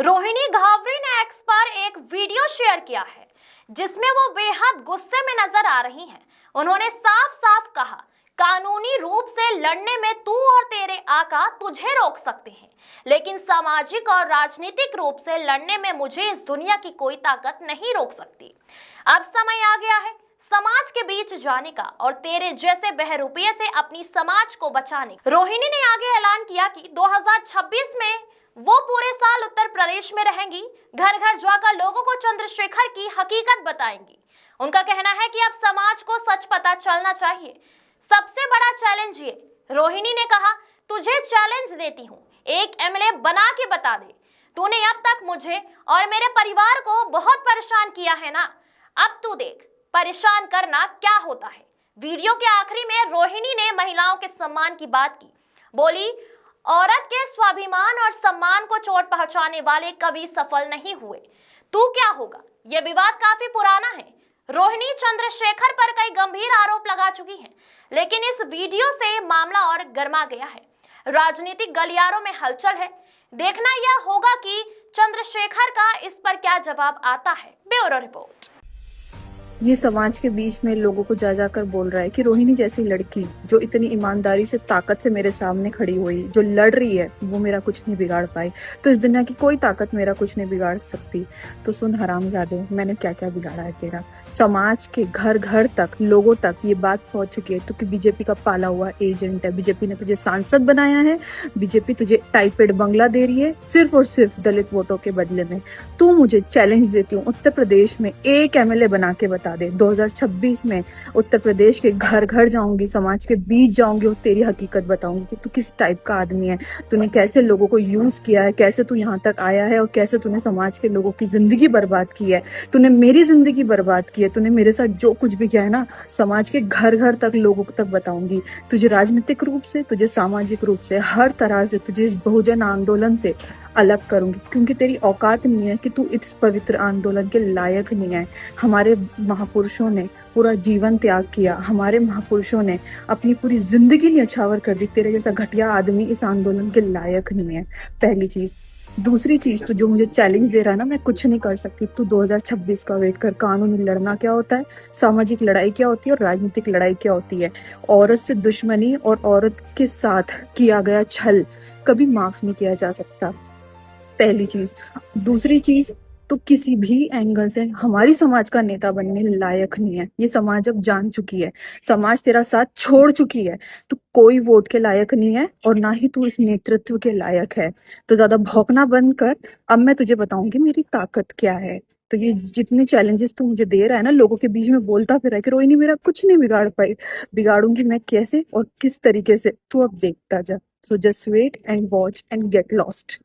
रोहिणी घावरे ने एक्स पर एक वीडियो शेयर किया है जिसमें वो बेहद गुस्से में नजर आ रही हैं। उन्होंने साफ साफ कहा, कानूनी रूप से लड़ने में तू और तेरे आका तुझे रोक सकते हैं, लेकिन सामाजिक और राजनीतिक रूप से लड़ने में मुझे इस दुनिया की कोई ताकत नहीं रोक सकती। अब समय आ गया है समाज के बीच जाने का और तेरे जैसे बहरूपिये से अपनी समाज को बचाने का। रोहिणी ने आगे ऐलान किया कि 2026 में वो पूरे साल उत्तर प्रदेश में रहेंगी, घर घर जाकर लोगों को चंद्रशेखर की हकीकत बताएंगी। उनका कहना है कि अब समाज को सच पता चलना चाहिए। सबसे बड़ा चैलेंज ये, रोहिणी ने कहा, तुझे चैलेंज देती हूँ, एक एमएलए बना के बता दे। तूने अब तक मुझे और मेरे परिवार को बहुत परेशान किया है ना, अब तू देख परेशान करना क्या होता है। वीडियो के आखिरी में रोहिणी ने महिलाओं के सम्मान की बात की, बोली, औरत के स्वाभिमान और सम्मान को चोट पहुंचाने वाले कभी सफल नहीं हुए, तू क्या होगा। यह विवाद काफी पुराना है। रोहिणी चंद्रशेखर पर कई गंभीर आरोप लगा चुकी हैं, लेकिन इस वीडियो से मामला और गर्मा गया है। राजनीतिक गलियारों में हलचल है। देखना यह होगा कि चंद्रशेखर का इस पर क्या जवाब आता है। Bureau report. ये समाज के बीच में लोगों को जा जाकर बोल रहा है कि रोहिणी जैसी लड़की जो इतनी ईमानदारी से ताकत से मेरे सामने खड़ी हुई, जो लड़ रही है, वो मेरा कुछ नहीं बिगाड़ पाई, तो इस दुनिया की कोई ताकत मेरा कुछ नहीं बिगाड़ सकती। तो सुन हरामजादे, मैंने क्या क्या बिगाड़ा है तेरा। समाज के घर घर तक, लोगों तक ये बात पहुंच चुकी है, तो कि बीजेपी का पाला हुआ एजेंट है। बीजेपी ने तुझे सांसद बनाया है, बीजेपी तुझे टाइपेड बंगला दे रही है सिर्फ और सिर्फ दलित वोटों के बदले में। तू मुझे चैलेंज देती हूँ, उत्तर प्रदेश में एक एमएलए बना के बता दे। 2026 में उत्तर प्रदेश के घर घर जाऊंगी, समाज के बीच जाऊंगी और तेरी हकीकत बताऊंगी कि तू किस टाइप का आदमी है, तूने कैसे लोगों को यूज किया है, कैसे तू यहाँ तक आया है और कैसे तूने समाज के लोगों की जिंदगी बर्बाद की है। तूने मेरी जिंदगी बर्बाद की है, तूने मेरे साथ जो कुछ भी किया है ना, समाज के घर घर तक लोगों तक बताऊंगी। तुझे राजनीतिक रूप से, तुझे सामाजिक रूप से, हर तरह से तुझे इस बहुजन आंदोलन से अलग करूंगी, क्योंकि तेरी औकात नहीं है कि तू इस पवित्र आंदोलन के लायक नहीं है। हमारे महापुरुषों ने पूरा जीवन त्याग किया, हमारे महापुरुषों ने अपनी पूरी जिंदगी न्यौछावर कर दी। तेरे जैसा घटिया आदमी इस आंदोलन के लायक नहीं है, पहली चीज। दूसरी चीज, तो जो मुझे चैलेंज दे रहा है ना, मैं कुछ नहीं कर सकती। तू 2026 का वेट कर। कानूनी लड़ना क्या होता है, सामाजिक लड़ाई क्या होती है और राजनीतिक लड़ाई क्या होती है। औरत से दुश्मनी और औरत के साथ किया गया छल कभी माफ नहीं किया जा सकता, पहली चीज। दूसरी चीज, तो किसी भी एंगल से हमारी समाज का नेता बनने लायक नहीं है। ये समाज अब जान चुकी है, समाज तेरा साथ छोड़ चुकी है। तो कोई वोट के लायक नहीं है और ना ही तू इस नेतृत्व के लायक है। तो ज्यादा भौंकना बंद कर। अब मैं तुझे बताऊंगी मेरी ताकत क्या है। तो ये जितने चैलेंजेस तू मुझे दे रहा है ना, लोगों के बीच में बोलता फिर है कि रोहिणी मेरा कुछ नहीं बिगाड़ पाई, बिगाड़ूंगी मैं कैसे और किस तरीके से, तू अब देखता जा। So just wait and watch and get lost.